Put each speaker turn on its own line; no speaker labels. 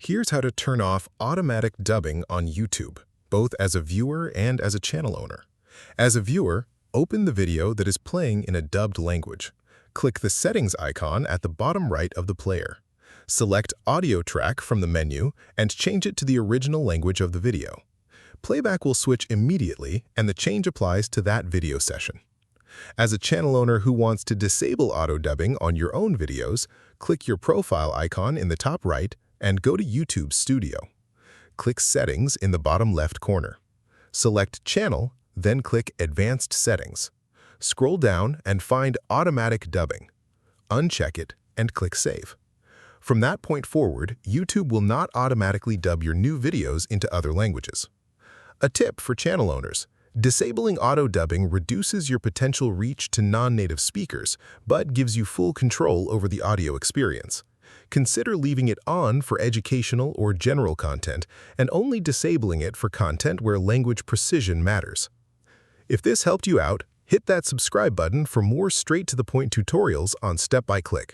Here's how to turn off automatic dubbing on YouTube, both as a viewer and as a channel owner. As a viewer, open the video that is playing in a dubbed language. Click the settings icon at the bottom right of the player. Select Audio Track from the menu and change it to the original language of the video. Playback will switch immediately, and the change applies to that video session. As a channel owner who wants to disable auto-dubbing on your own videos, click your profile icon in the top right and go to YouTube Studio. Click Settings in the bottom left corner. Select Channel, then click Advanced Settings. Scroll down and find Automatic Dubbing. Uncheck it and click Save. From that point forward, YouTube will not automatically dub your new videos into other languages. A tip for channel owners: disabling auto-dubbing reduces your potential reach to non-native speakers, but gives you full control over the audio experience. Consider leaving it on for educational or general content and only disabling it for content where language precision matters. If this helped you out, hit that subscribe button for more straight-to-the-point tutorials on Step by Click.